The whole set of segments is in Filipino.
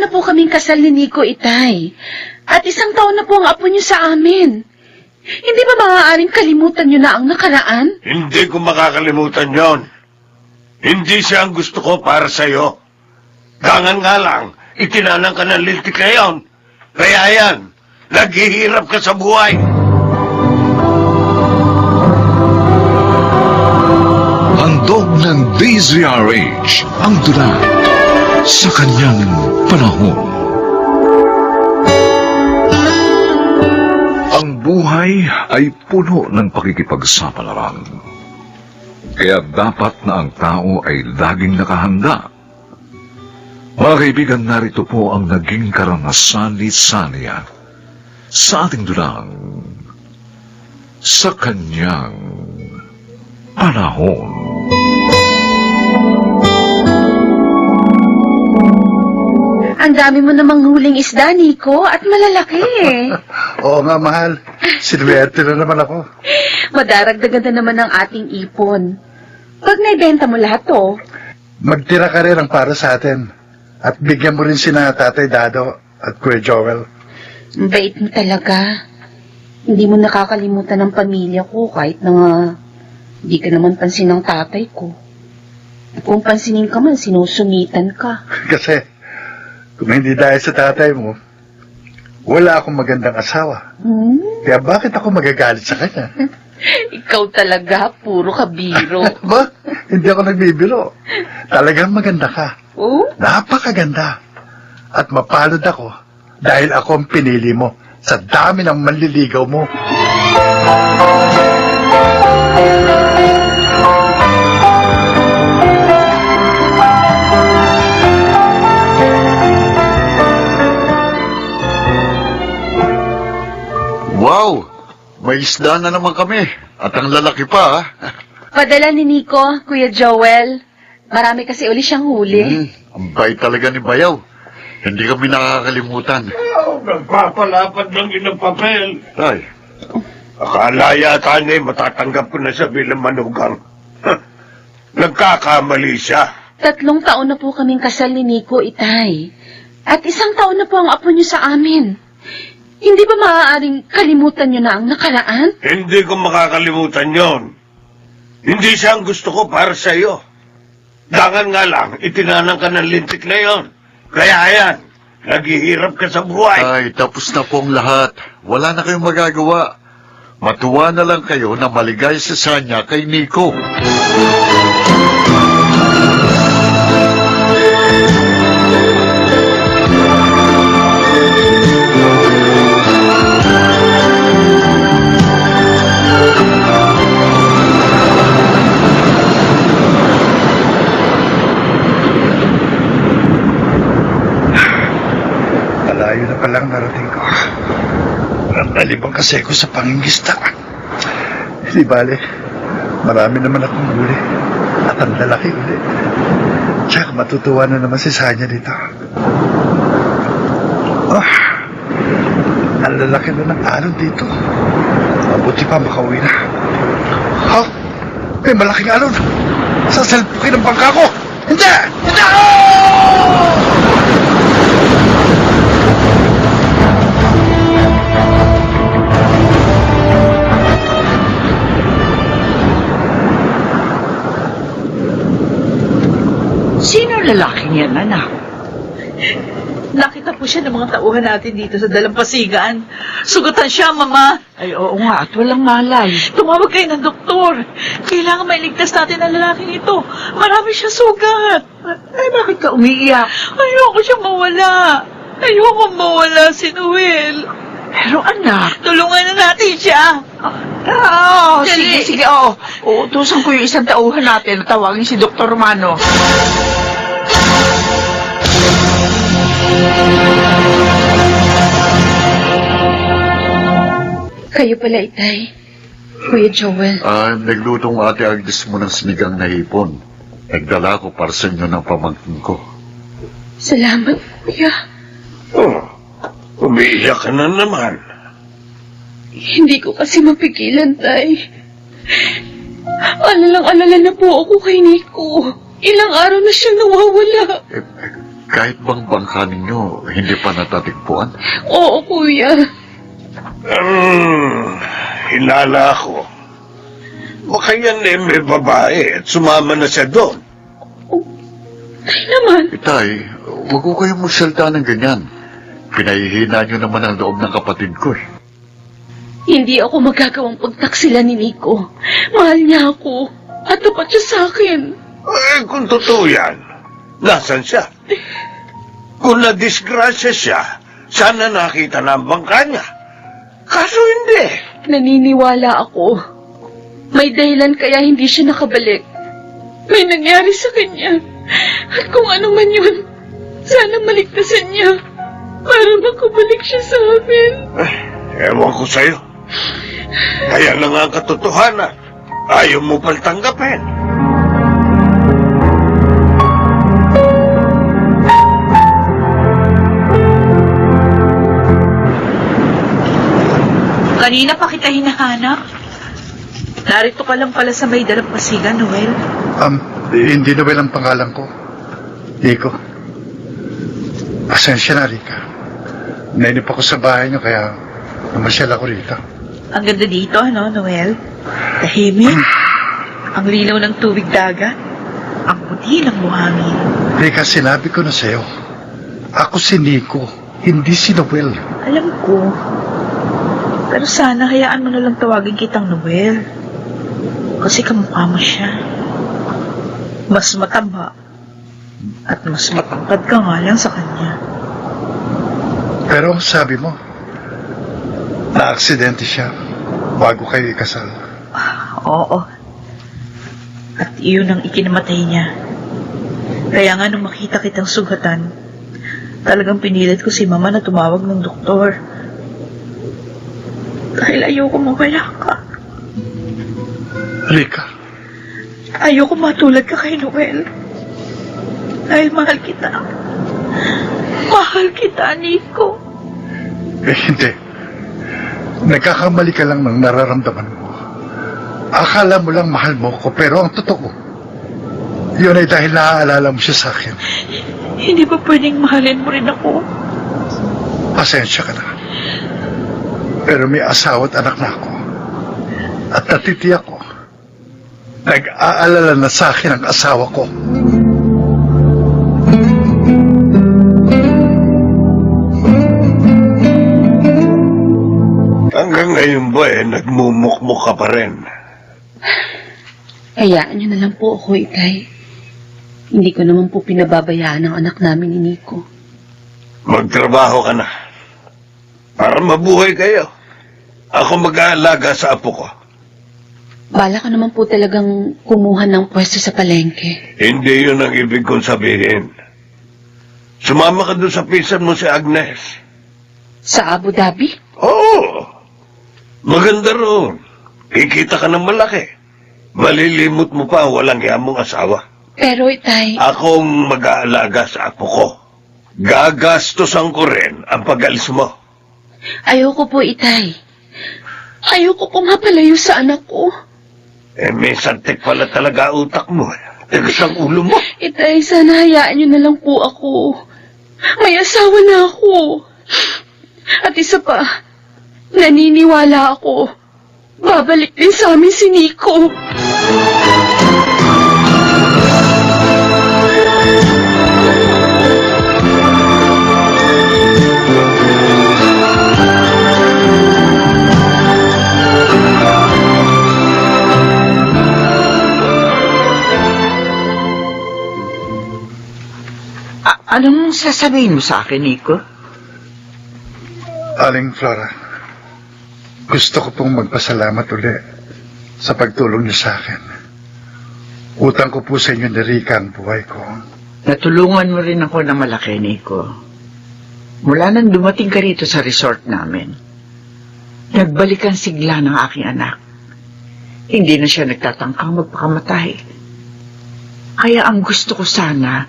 na po kaming kasal ni Nico, Itay. At 1 taon na po ang apo niyo sa amin. Hindi ba maaaring kalimutan niyo na ang nakaraan? Hindi ko makakalimutan yon. Hindi siya ang gusto ko para sa'yo. Gangan nga lang, itinanang ka ng lintik na yon. Kaya yan, naghihirap ka sa buhay. Handog ng DZRH ang dulang sa kanyang panahon. Ang buhay ay puno ng pakikipagsapalaran. Kaya dapat na ang tao ay laging nakahanda. Mga kaibigan, narito po ang naging karanasan ni Sania sa ating dulang sa kanyang panahon. Ang dami mo namang huling isda, Nico, at malalaki. Oo nga, mahal. Sinuwerte na naman ako. Madaragdagan na naman ang ating ipon. Pag naibenta mo lahat to, Magtira ka rin ang para sa atin. At bigyan mo rin sina Tatay Dado at Kuya Joel. ang bait mo talaga. Hindi mo nakakalimutan ang pamilya ko kahit na nga hindi ka naman pansin ng tatay ko. Kung pansinin ka man, sinusungitan ka. Kasi, kung hindi dahil sa tatay mo, wala akong magandang asawa. Kaya bakit ako magagalit sa kanya? Ikaw talaga, puro ka biro. Ba? Hindi ako nagbibiro. Talagang maganda ka. Oh? Napakaganda. At mapalad ako dahil ako ang pinili mo sa dami ng manliligaw mo. Wow! May isda na naman kami. At ang lalaki pa, ha? Padala ni Nico, Kuya Joel. Marami kasi uli siyang huli. Ang bait talaga ni Bayaw. Hindi kami nakakalimutan. Oh, nagpapalapad lang yun ng papel. Tay, Akala yata niya matatanggap ko na siya bilang manugang. Nagkakamali siya. 3 taon na po kaming kasal ni Nico, Itay. At 1 taon na po ang apo niyo sa amin. Hindi ba maaaring kalimutan niyo na ang nakaraan? Hindi ko makakalimutan yon. Hindi siya ang gusto ko para sa iyo. Dangan nga lang, itinanang ka ng lintik na yon. Kaya yan, naghihirap ka sa buhay. ay, tapos na po ang lahat. Wala na kayong magagawa. Matuwa na lang kayo na maligay sa Sanya kay Nico. Malayo na palang narating ko. Nalibang kasi ako sa pangingista. Hindi bale, marami naman akong huli. At ang lalaki uli. Tsaka matutuwa na naman si Sanya dito. Oh, ang lalaki na ng alon dito. Mabuti pa makauwi na. Ha? May malaking alon. Sasalpukin ang bangka ko. Hindi! Hindi! Oh! Sino ang lalaking yan, anak? Nakita po siya ng mga tauhan natin dito sa Dalampasigan. Sugatan siya, Mama. Ay, oo nga, at walang malay. Tumawag kayo ng doktor. Kailangan mailigtas natin ang lalaking ito. Marami siya sugat. Ay, bakit ka umiiyak? Ayoko siya mawala. Ayoko mawala si Noel. Pero anak, tulungan na natin siya. Sige, oo. Uutusan ko yung 1 tauhan natin na tawagin si Dr. Romano. Kayo pala, Itay. Kuya Joel. Naglutong ate Agnes mo ng sinigang na hipon. Nagdala ko para sa inyo ng pamangkin ko. Salamat, Kuya. Oh, umiiyak ka na naman. Hindi ko kasi mapigilan, Tay. Alalang-alala na po ako kay Nico. Ilang araw na siyang nawawala. Kahit bang bangka ninyo, hindi pa natatigpuan? Oo, kuya. Hinala ako. Baka yan may babae at sumama na siya doon. Naman. Itay, huwag ko kayong magsalita ng ganyan. Pinahihina nyo naman ang loob ng kapatid ko eh. Hindi ako magagawang pagtaksilan ni Nico. Mahal niya ako. At tapat siya sa akin. Kung totoo yan, nasan siya? Kung nadisgrasya siya, sana nakita na ang bangka niya. Kaso hindi. Naniniwala ako. May dahilan kaya hindi siya nakabalik. May nangyari sa kanya. At kung ano man yun, sana maligtasan niya para makabalik siya sa amin. Ewan ko sa'yo. Kaya lang ang katotohanan. Ayaw mo pang tanggapin. Kanina pa kita hinahanap. Narito ka lang pala sa may dalampasigan, Noel. Hindi Noel ang pangalan ko. Nico. Pasensya na, Rika. Nainip ako sa bahay niyo, kaya namasyal ako rito. Ang ganda dito, ano, Noel? Tahimik. Ang linaw ng tubig dagat. Ang puti ng buhangin. Rika, sinabi ko na sa'yo. Ako si Nico, hindi si Noel. Alam ko. Pero sana hayaan mo na lang tawagin kitang Noel. Kasi kamukha mo siya. Mas mataba. At mas matangkad ka nga lang sa kanya. Pero ang sabi mo, na-aksidente siya bago kayo ikasal. Oo. At iyon ang ikinamatay niya. Kaya nga nung makita kitang sugatan, talagang pinilit ko si Mama na tumawag ng doktor. Dahil ayoko mawala ka. Rika, Ayoko matulad ka kay Noel. Dahil mahal kita. Mahal kita, Nico. hindi. Nagkakamali ka lang ng nararamdaman mo. Akala mo lang mahal mo ko, pero ang totoo, yun ay dahil naaalala mo siya sa akin. Hindi ba pwedeng mahalin mo rin ako? Pasensya ka na. Pero may asawa at anak na ako. At natitiyak ko, nag-aalala na sa akin ang asawa ko. Hanggang ngayon ba nagmumukmuk ka pa rin? Hayaan niyo na lang po ako, Itay. Hindi ko naman po pinababayaan ang anak namin ni Nico. Magtrabaho ka na. Para mabuhay kayo. Ako mag-aalaga sa apo ko. Bala ka naman po talagang kumuha ng pwesto sa palengke. Hindi yun ang ibig kong sabihin. Sumama ka doon sa pinsan mo si Agnes. Sa Abu Dhabi? Oo. Maganda roon. Kikita ka ng malaki. Malilimot mo pa ang walang yamong asawa. Pero, Itay, Akong mag-aalaga sa apo ko. Gagastosan ko rin ang pag-alis mo. ayoko po, Itay. Ayoko po mapalayo sa anak ko. May santik pala talaga utak mo. Tigas ang ulo mo. Itay, sana hayaan niyo na lang po ako. May asawa na ako. At isa pa, naniniwala ako. Babalik din sa amin si Nico. Anong sasabihin mo sa akin, Nico? Aling Flora, gusto ko pong magpasalamat uli sa pagtulong niyo sa akin. Utang ko po sa inyo ni Rika ang buhay ko. Natulungan mo rin ako na malaki, Nico. Mula nang dumating ka rito sa resort namin, nagbalik ang sigla ng aking anak. Hindi na siya nagtatangkang magpakamatay. Kaya ang gusto ko sana,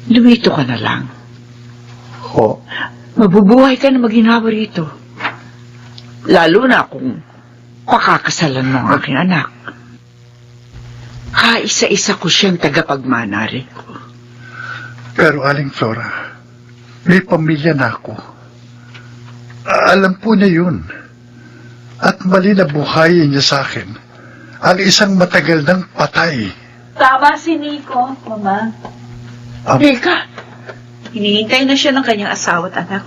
lumito ka na lang. O, mabubuhay ka na maginawa rito. Lalo na kung pakakasalan mo ang aking anak. Kaisa-isa ko siyang tagapagmana rin ko. Pero Aling Flora, may pamilya na ako. Alam po niya yun. At mali na buhayin niya sa akin ang isang matagal ng patay. Tama si Nico, Mama. Teka, Hinihintay na siya ng kanyang asawa at anak.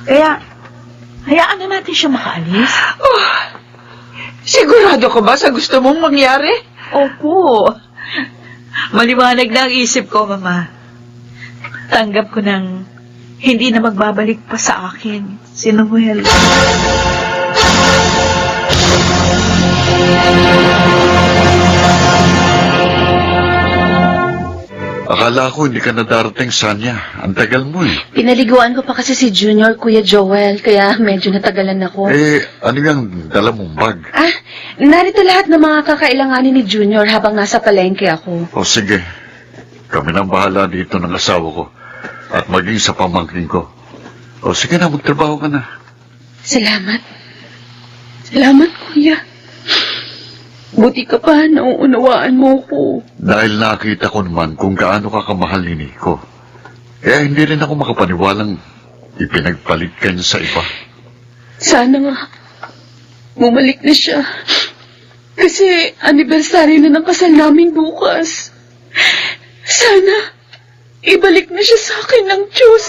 Kaya, hayaan na natin siya makaalis. sigurado ka ba sa gusto mong mangyari? Opo. Maliwanag na ang isip ko, Mama. Tanggap ko nang hindi na magbabalik pa sa akin si Noel. Akala ko hindi ka na darating, Sanya. Ang tagal mo eh. Pinaliguan ko pa kasi si Junior, Kuya Joel, kaya medyo natagalan ako. Ano yung dala mong bag? Narito lahat ng mga kakailanganin ni Junior habang nasa palengke ako. O sige, kami nang bahala dito ng asawa ko at maging sa pamangkin ko. O sige na, magtrabaho ka na. Salamat. Salamat, Kuya. Buti ka pa, nauunawaan mo ko. Dahil nakita ko naman kung gaano ka kamahal ni Nico. Kaya hindi rin ako makapaniwalang ipinagpalit ka niya sa iba. Sana nga, bumalik na siya. Kasi anniversary na ng kasal namin bukas. Sana, ibalik na siya sa akin ng Diyos.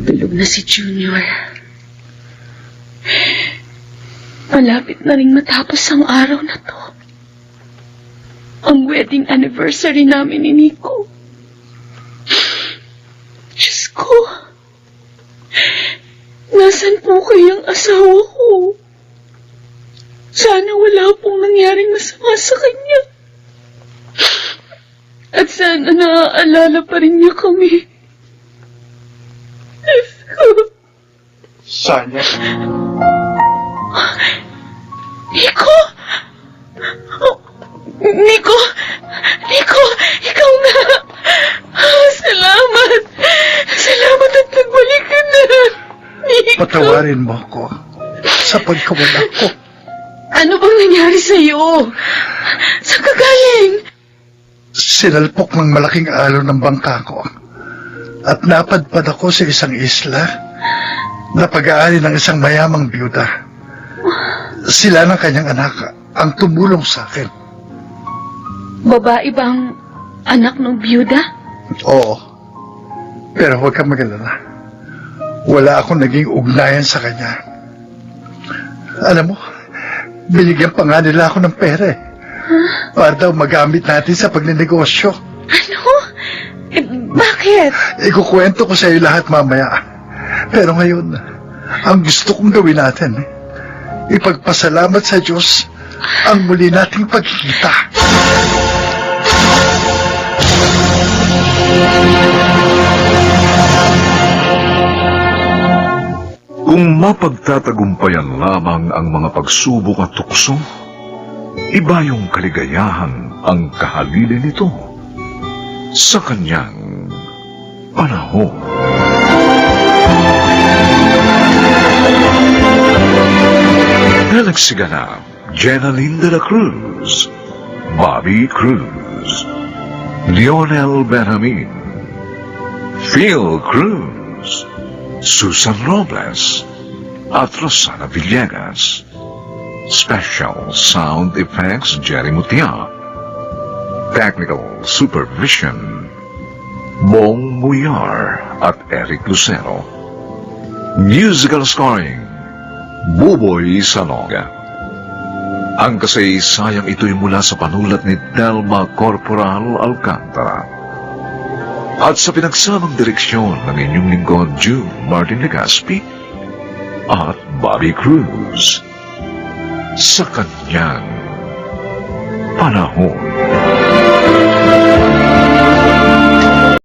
Tulog na si Junior. Malapit na rin matapos ang araw na to. Ang wedding anniversary namin ni Nico. Diyos ko. Nasaan po kayang asawa ko? Sana wala pong nangyaring masama sa kanya. At sana naaalala pa rin niya kami. Sanya. Nico! Nico! Nico! Ikaw na! Salamat! Salamat at nagbalik ka na! Nico! Patawarin mo ako sa pagkawala ko. Ano bang nangyari sa'yo? Saan ka galing? Sinalpok ng malaking alon ng bangka ko at napadpad ako sa isang isla na pag-aari ng isang mayamang byuda. Sila ng kanyang anak ang tumulong sa akin. Babae bang anak ng byuda? Oo. Pero huwag kang mag-alala. Wala akong naging ugnayan sa kanya. Alam mo, binigyan pa nga nila ako ng pera eh. Para daw magamit natin sa pagnenegosyo. Ano? Bakit? Ikukwento ko sa iyo lahat mamaya. Pero ngayon, ang gusto kong gawin natin, ipagpasalamat sa Diyos ang muli nating pagkikita. Kung mapagtatagumpayan lamang ang mga pagsubok at tukso, iba yung kaligayahan ang kahalili nito sa kanyang panahon. Nagsiganap, Jenaline de la Cruz, Bobby Cruz, Lionel Benjamin, Phil Cruz, Susan Robles, at Rosana Villegas. Special Sound Effects, Jerry Mutia. Technical Supervision, Bong Muyar at Eric Lucero. Musical Scoring, Buboy Salonga. Ang kasaysayang ito'y mula sa panulat ni Delma Corporal Alcantara. At sa pinagsamang direksyon ng inyong lingkod, June Martin Legaspi at Bobby Cruz sa kanyang panahon.